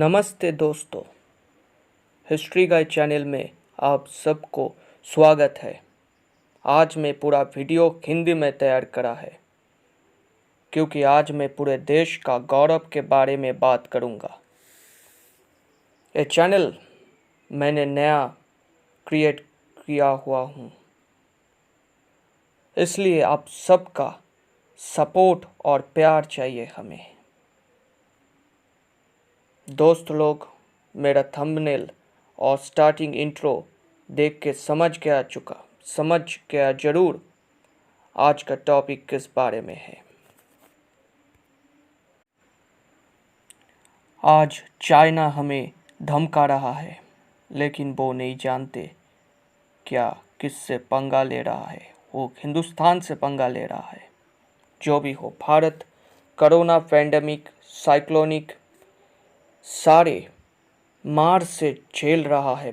नमस्ते दोस्तों, history guide channel में आप सबको स्वागत है। आज मैं पूरा वीडियो हिंदी में तैयार करा है क्योंकि आज मैं पूरे देश का गौरव के बारे में बात करूंगा। ये चैनल मैंने नया क्रिएट किया हुआ हूँ, इसलिए आप सबका सपोर्ट और प्यार चाहिए हमें। दोस्त लोग मेरा थंबनेल और स्टार्टिंग इंट्रो देख के समझ गया जरूर आज का टॉपिक किस बारे में है। आज चाइना हमें धमका रहा है, लेकिन वो नहीं जानते क्या किससे पंगा ले रहा है। वो हिंदुस्तान से पंगा ले रहा है। जो भी हो, भारत कोरोना पैंडेमिक साइक्लोनिक सारे मार से झेल रहा है।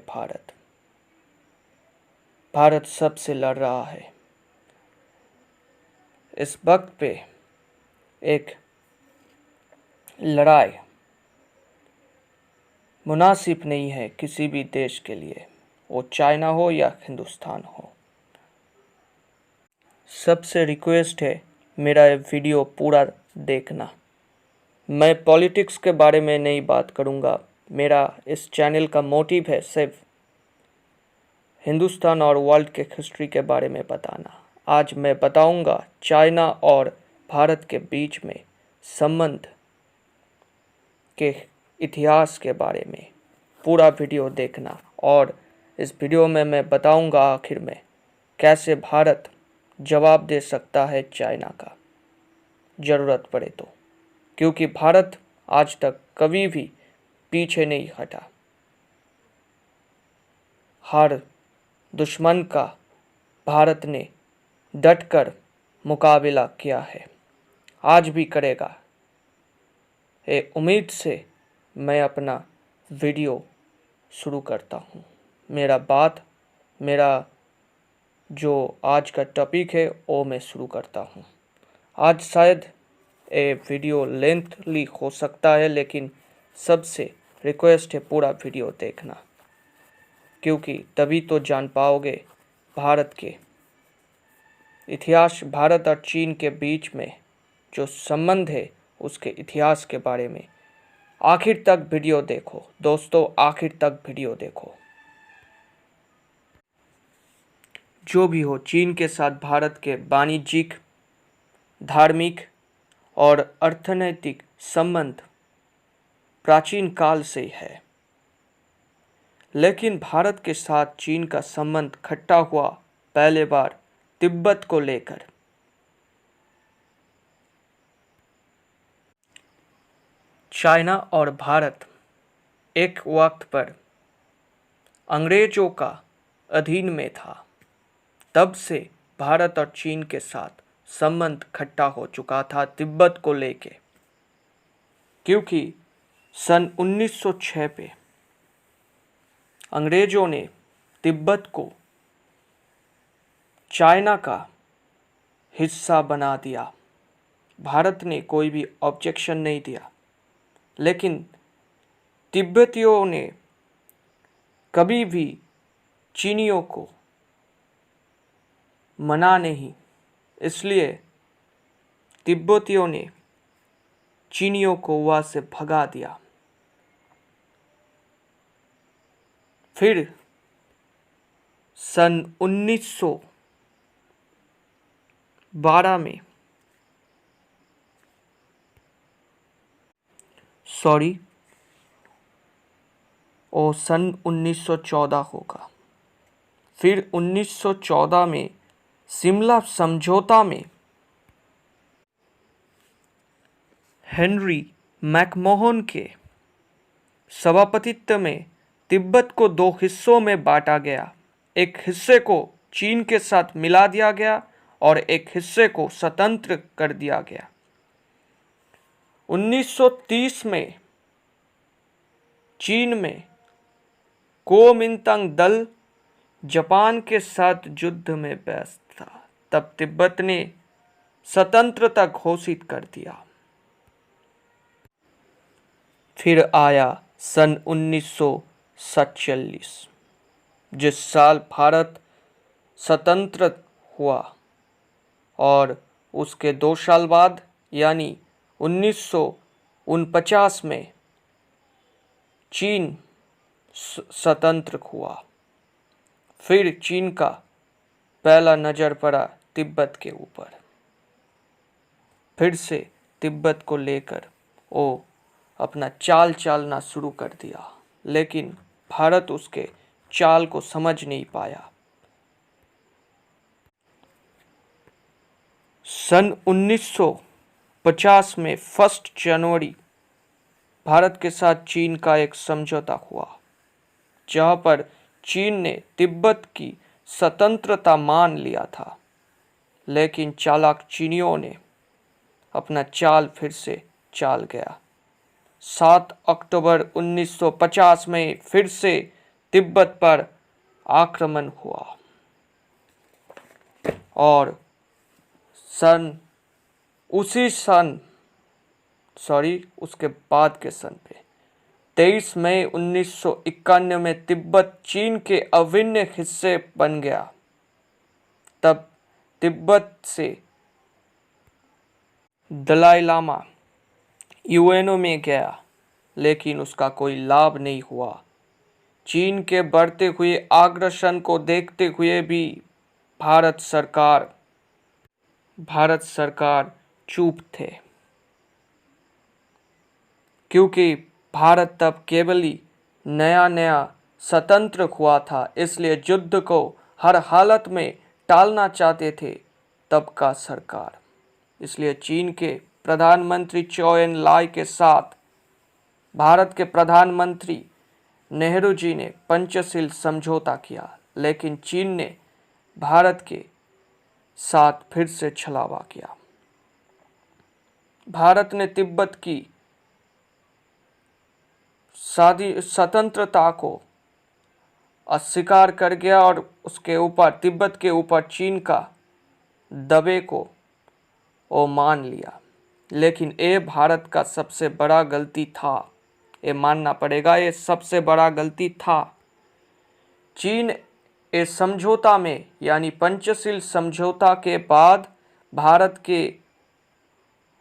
भारत सबसे लड़ रहा है। इस वक्त पे एक लड़ाई मुनासिब नहीं है किसी भी देश के लिए, वो चाइना हो या हिंदुस्तान हो। सबसे रिक्वेस्ट है मेरा ये वीडियो पूरा देखना। मैं पॉलिटिक्स के बारे में नहीं बात करूंगा। मेरा इस चैनल का मोटिव है सिर्फ हिंदुस्तान और वर्ल्ड के हिस्ट्री के बारे में बताना। आज मैं बताऊंगा चाइना और भारत के बीच में संबंध के इतिहास के बारे में। पूरा वीडियो देखना और इस वीडियो में मैं बताऊंगा आखिर में कैसे भारत जवाब दे सकता है चाइना का, ज़रूरत पड़े तो, क्योंकि भारत आज तक कभी भी पीछे नहीं हटा। हर दुश्मन का भारत ने डटकर मुकाबला किया है, आज भी करेगा। ये उम्मीद से मैं अपना वीडियो शुरू करता हूँ। मेरा जो आज का टॉपिक है वो मैं शुरू करता हूँ। आज शायद ये वीडियो लेंथली हो सकता है, लेकिन सबसे रिक्वेस्ट है पूरा वीडियो देखना, क्योंकि तभी तो जान पाओगे भारत के इतिहास, भारत और चीन के बीच में जो संबंध है उसके इतिहास के बारे में। आखिर तक वीडियो देखो दोस्तों, आखिर तक वीडियो देखो। जो भी हो, चीन के साथ भारत के वाणिज्यिक, धार्मिक और अर्थनैतिक संबंध प्राचीन काल से है, लेकिन भारत के साथ चीन का संबंध खट्टा हुआ पहले बार तिब्बत को लेकर। चाइना और भारत एक वक्त पर अंग्रेजों का अधीन में था। तब से भारत और चीन के साथ संबंध खट्टा हो चुका था तिब्बत को लेके, क्योंकि सन 1906 पे अंग्रेजों ने तिब्बत को चाइना का हिस्सा बना दिया। भारत ने कोई भी ऑब्जेक्शन नहीं दिया, लेकिन तिब्बतियों ने कभी भी चीनियों को मना नहीं, इसलिए तिब्बतियों ने चीनियों को वहां से भगा दिया। फिर सन 1912 में सन 1914 होगा। फिर 1914 में शिमला समझौता में हेनरी मैकमोहन के सभापतित्व में तिब्बत को दो हिस्सों में बांटा गया। एक हिस्से को चीन के साथ मिला दिया गया और एक हिस्से को स्वतंत्र कर दिया गया। 1930 में चीन में कुओमिंतांग दल जापान के साथ युद्ध में व्यस्त था। तब तिब्बत ने स्वतंत्रता घोषित कर दिया। फिर आया सन 1947, जिस साल भारत स्वतंत्र हुआ, और उसके 2 साल बाद यानी 1949 में चीन स्वतंत्र हुआ। फिर चीन का पहला नज़र पड़ा तिब्बत के ऊपर। फिर से तिब्बत को लेकर वो अपना चाल चलना शुरू कर दिया, लेकिन भारत उसके चाल को समझ नहीं पाया। सन 1950 में 1 जनवरी भारत के साथ चीन का एक समझौता हुआ, जहां पर चीन ने तिब्बत की स्वतंत्रता मान लिया था, लेकिन चालाक चीनियों ने अपना चाल फिर से चाल गया। 7 अक्टूबर 1950 में फिर से तिब्बत पर आक्रमण हुआ, और उसके बाद के सन पे 23 मई 1991 में तिब्बत चीन के अभिन्न हिस्से बन गया। तब तिब्बत से दलाई लामा यूएनओ में गया, लेकिन उसका कोई लाभ नहीं हुआ। चीन के बढ़ते हुए आग्रासन को देखते हुए भी भारत सरकार चुप थे, क्योंकि भारत तब केवल ही नया स्वतंत्र हुआ था, इसलिए युद्ध को हर हालत में टालना चाहते थे तब का सरकार। इसलिए चीन के प्रधानमंत्री चौ एन लाई के साथ भारत के प्रधानमंत्री नेहरू जी ने पंचशील समझौता किया, लेकिन चीन ने भारत के साथ फिर से छलावा किया। भारत ने तिब्बत की स्वतंत्रता को अस्वीकार कर गया और उसके ऊपर तिब्बत के ऊपर चीन का दबे को वो मान लिया। लेकिन ये भारत का सबसे बड़ा गलती था, ये मानना पड़ेगा, ये सबसे बड़ा गलती था। चीन इस समझौता में यानी पंचशील समझौता के बाद भारत के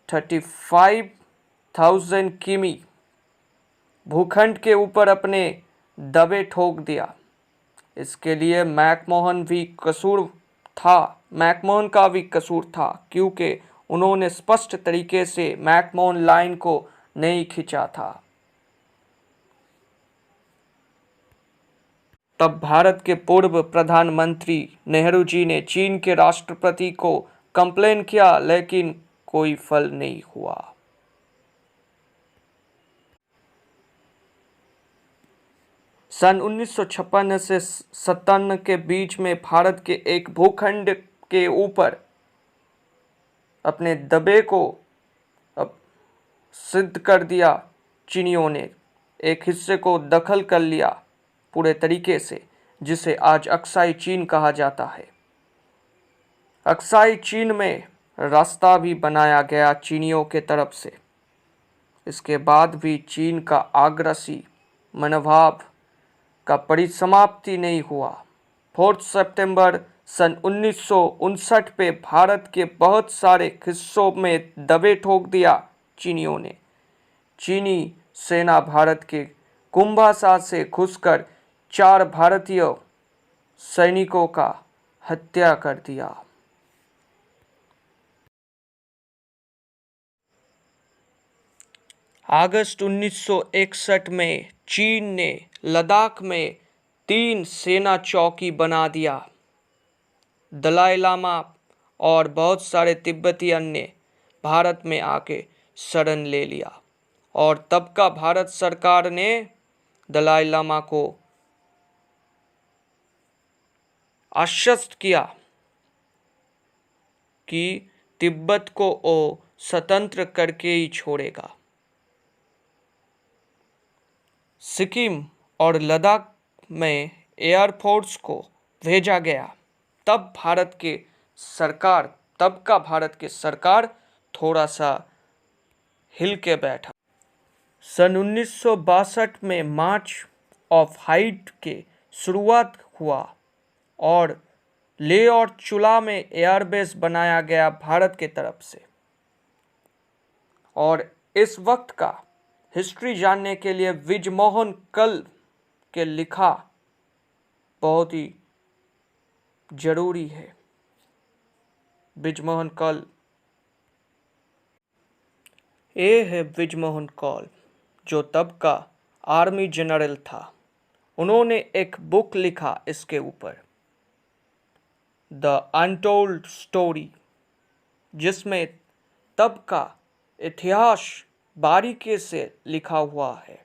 35,000 किमी भूखंड के ऊपर अपने दबे ठोक दिया। इसके लिए मैकमोहन का भी कसूर था, क्योंकि उन्होंने स्पष्ट तरीके से मैकमोहन लाइन को नहीं खींचा था। तब भारत के पूर्व प्रधानमंत्री नेहरू जी ने चीन के राष्ट्रपति को कंप्लेन किया, लेकिन कोई फल नहीं हुआ। सन 1956 से 57 के बीच में भारत के एक भूखंड के ऊपर अपने दबे को सिद्ध कर दिया। चीनियों ने एक हिस्से को दखल कर लिया पूरे तरीके से, जिसे आज अक्साई चीन कहा जाता है। अक्साई चीन में रास्ता भी बनाया गया चीनियों के तरफ से। इसके बाद भी चीन का आग्रासी मनोभाव का परिसमाप्ति नहीं हुआ। 4 सितंबर सन 1959 पे भारत के बहुत सारे हिस्सों में दबे ठोक दिया चीनियों ने। चीनी सेना भारत के कुंभासा से घुसकर 4 भारतीय सैनिकों का हत्या कर दिया। अगस्त 1961 में चीन ने लद्दाख में 3 सेना चौकी बना दिया। दलाई लामा और बहुत सारे तिब्बतियन ने भारत में आके शरण ले लिया, और तब का भारत सरकार ने दलाई लामा को आश्वस्त किया कि तिब्बत को वो स्वतंत्र करके ही छोड़ेगा। सिक्किम और लद्दाख में एयरफोर्स को भेजा गया। तब का भारत के सरकार थोड़ा सा हिल के बैठा। सन 1962 में मार्च ऑफ हाइट के शुरुआत हुआ और लेह और चुला में एयरबेस बनाया गया भारत के तरफ से। और इस वक्त का हिस्ट्री जानने के लिए विजयमोहन कल के लिखा बहुत ही जरूरी है। विजयमोहन कल, ये है विजयमोहन कौल, जो तब का आर्मी जनरल था। उन्होंने एक बुक लिखा इसके ऊपर, द अनटोल्ड स्टोरी, जिसमें तब का इतिहास बारीकी से लिखा हुआ है।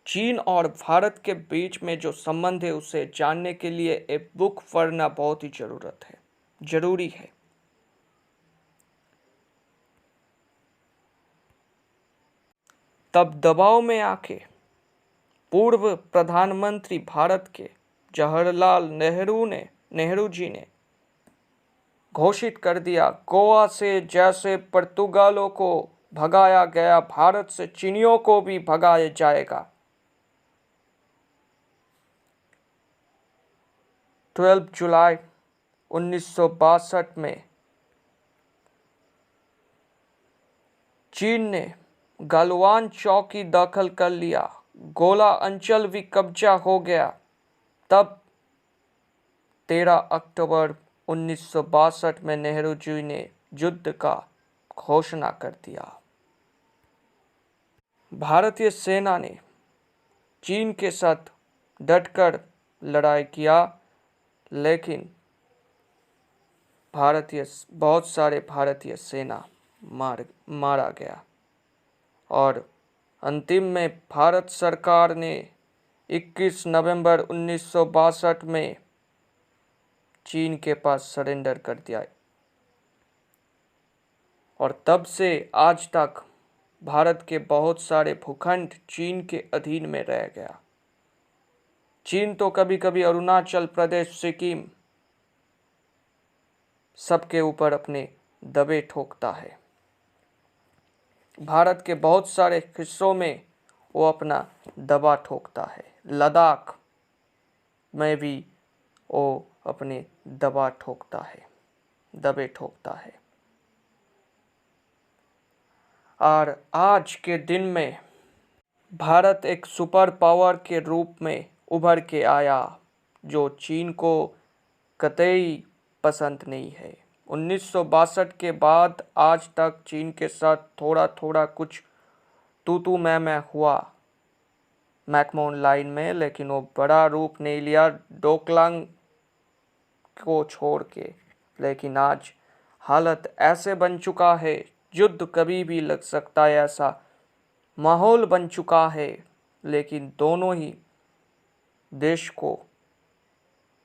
चीन और भारत के बीच में जो संबंध है उसे जानने के लिए एक बुक पढ़ना बहुत ही जरूरी है। तब दबाव में आके पूर्व प्रधानमंत्री भारत के जवाहरलाल नेहरू जी ने घोषित कर दिया, गोवा से जैसे पुर्तगालियों को भगाया गया, भारत से चीनियों को भी भगाया जाएगा। 12 जुलाई 1962 में चीन ने गलवान चौकी दखल कर लिया, गोला अंचल भी कब्जा हो गया। तब 13 अक्टूबर 1962 में नेहरू जी ने युद्ध का घोषणा कर दिया। भारतीय सेना ने चीन के साथ डटकर लड़ाई किया, लेकिन बहुत सारे भारतीय सेना मारा गया और अंतिम में भारत सरकार ने 21 नवंबर 1962 में चीन के पास सरेंडर कर दिया। और तब से आज तक भारत के बहुत सारे भूखंड चीन के अधीन में रह गया। चीन तो कभी कभी अरुणाचल प्रदेश, सिक्किम सबके ऊपर अपने दबे ठोकता है। भारत के बहुत सारे हिस्सों में वो अपना दबा ठोकता है। लद्दाख में भी वो अपने दबे ठोकता है। और आज के दिन में भारत एक सुपर पावर के रूप में उभर के आया, जो चीन को कतई पसंद नहीं है। 1962 के बाद आज तक चीन के साथ थोड़ा थोड़ा कुछ तू मैं हुआ मैकमोहन लाइन में, लेकिन वो बड़ा रूप नहीं लिया डोकलाम को छोड़ के। लेकिन आज हालत ऐसे बन चुका है, युद्ध कभी भी लग सकता है, ऐसा माहौल बन चुका है। लेकिन दोनों ही देश को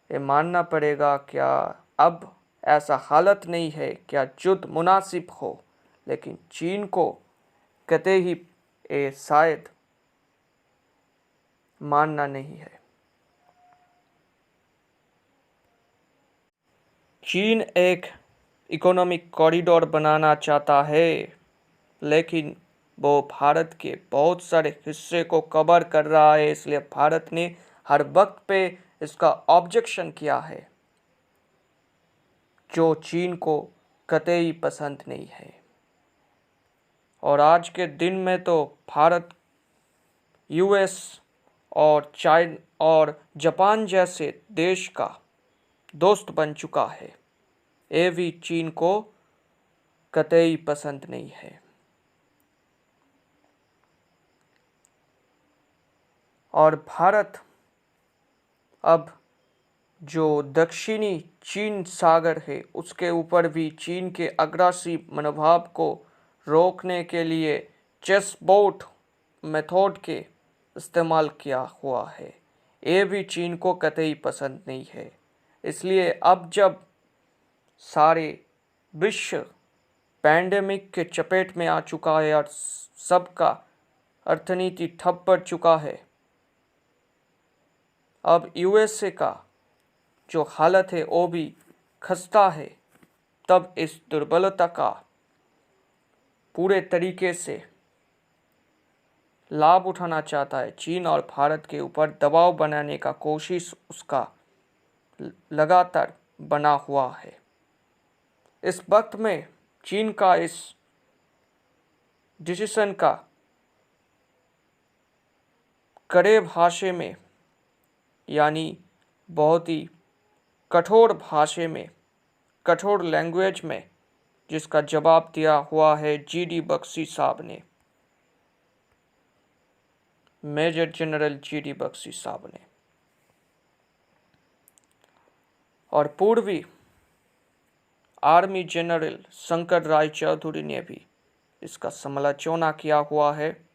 ये मानना पड़ेगा, क्या अब ऐसा हालत नहीं है क्या युद्ध मुनासिब हो, लेकिन चीन को कतई ही ये शायद मानना नहीं है। चीन एक इकोनॉमिक कॉरिडोर बनाना चाहता है, लेकिन वो भारत के बहुत सारे हिस्से को कवर कर रहा है, इसलिए भारत ने हर वक्त पे इसका ऑब्जेक्शन किया है, जो चीन को कतई पसंद नहीं है। और आज के दिन में तो भारत यूएस और चाइना और जापान जैसे देश का दोस्त बन चुका है, ये भी चीन को कतई पसंद नहीं है। और भारत अब जो दक्षिणी चीन सागर है उसके ऊपर भी चीन के अग्रासी मनोभाव को रोकने के लिए चेस बोट मेथड के इस्तेमाल किया हुआ है, ये भी चीन को कतई पसंद नहीं है। इसलिए अब जब सारे विश्व पैंडेमिक के चपेट में आ चुका है और सबका अर्थनीति ठप पड़ चुका है, अब यूएसए का जो हालत है वो भी खस्ता है, तब इस दुर्बलता का पूरे तरीके से लाभ उठाना चाहता है। चीन और भारत के ऊपर दबाव बनाने का कोशिश उसका लगातार बना हुआ है। इस वक्त में चीन का इस डिसीजन का कड़े भाषा में यानी बहुत ही कठोर भाषा में, कठोर लैंग्वेज में जिसका जवाब दिया हुआ है GD बख्शी साहब ने, मेजर जनरल GD बख्शी साहब ने। और पूर्वी आर्मी जनरल शंकर राय चौधरी ने भी इसका समालोचना किया हुआ है,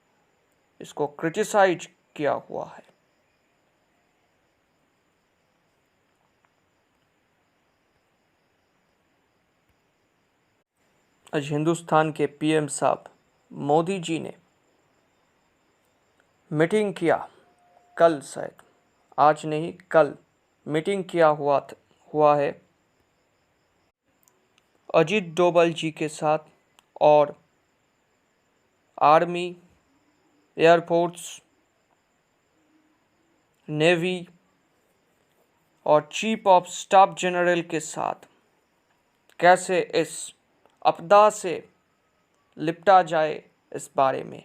इसको क्रिटिसाइज किया हुआ है। आज हिंदुस्तान के PM साहब मोदी जी ने मीटिंग किया, कल शायद, आज नहीं कल मीटिंग किया हुआ है अजीत डोभाल जी के साथ, और आर्मी, एयरफोर्स, नेवी और चीफ ऑफ स्टाफ जनरल के साथ कैसे इस आपदा से निपटा जाए, इस बारे में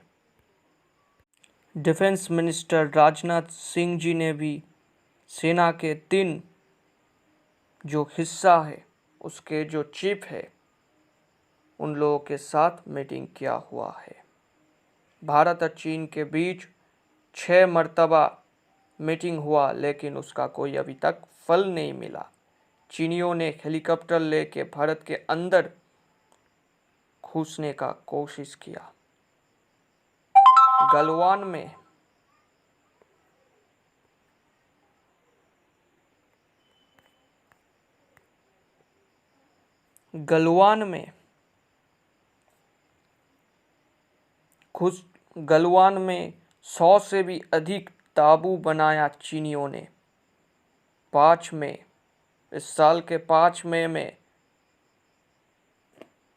डिफेंस मिनिस्टर राजनाथ सिंह जी ने भी सेना के 3 जो हिस्सा है उसके जो चीफ है उन लोगों के साथ मीटिंग किया हुआ है। भारत और चीन के बीच 6 मरतबा मीटिंग हुआ, लेकिन उसका कोई अभी तक फल नहीं मिला। चीनियों ने हेलीकॉप्टर लेके भारत के अंदर घुसने का कोशिश किया। गलवान में 100 से भी अधिक ताबू बनाया चीनियों ने। 5 मई, इस साल के 5 मई में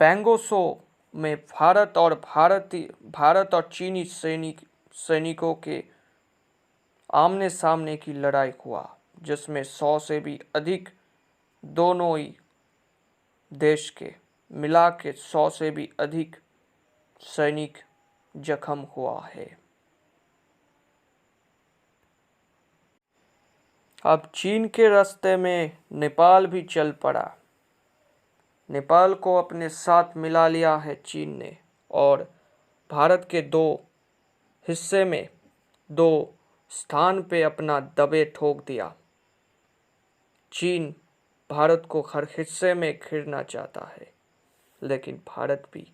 पैंगोंगसो में भारत और चीनी सैनिकों के आमने सामने की लड़ाई हुआ, जिसमें 100 से भी अधिक दोनों ही देश के मिला के 100 से भी अधिक सैनिक जख्म हुआ है। अब चीन के रास्ते में नेपाल भी चल पड़ा। नेपाल को अपने साथ मिला लिया है चीन ने, और भारत के 2 हिस्से में 2 स्थान पे अपना दबे ठोक दिया। चीन भारत को हर हिस्से में घेरना चाहता है, लेकिन भारत भी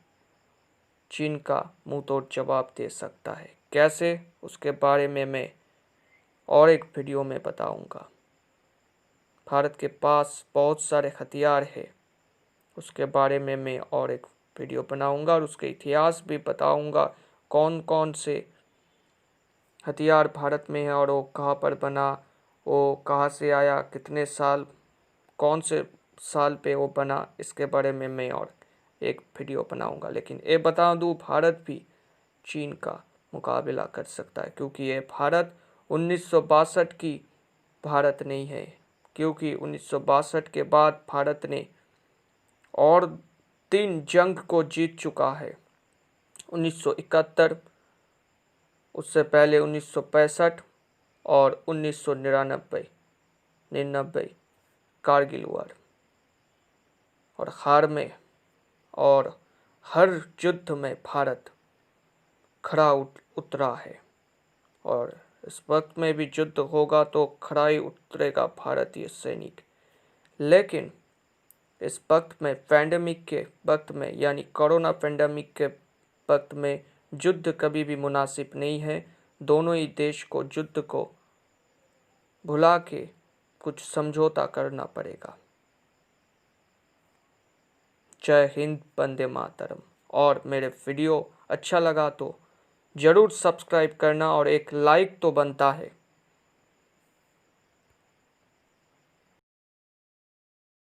चीन का मुंह तोड़ जवाब दे सकता है। कैसे, उसके बारे में मैं और एक वीडियो में बताऊंगा। भारत के पास बहुत सारे हथियार है, उसके बारे में मैं और एक वीडियो बनाऊंगा, और उसके इतिहास भी बताऊंगा, कौन कौन से हथियार भारत में है और वो कहाँ पर बना, वो कहाँ से आया, कितने साल, कौन से साल पे वो बना, इसके बारे में मैं और एक वीडियो बनाऊंगा। लेकिन ये बता दूं, भारत भी चीन का मुकाबला कर सकता है, क्योंकि ये भारत 1962 की भारत नहीं है, क्योंकि 1962 के बाद भारत ने और 3 जंग को जीत चुका है। 1971, उससे पहले 1965 और 1999 कारगिल वॉर, और हर युद्ध में भारत खड़ा उतरा है, और इस वक्त में भी युद्ध होगा तो खड़ा ही उतरेगा भारतीय सैनिक। लेकिन इस वक्त में, पैंडेमिक के वक्त में, यानी कोरोना पैंडेमिक के वक्त में युद्ध कभी भी मुनासिब नहीं है। दोनों ही देश को युद्ध को भुला के कुछ समझौता करना पड़ेगा। जय हिंद, वंदे मातरम। और मेरे वीडियो अच्छा लगा तो ज़रूर सब्सक्राइब करना, और एक लाइक तो बनता है।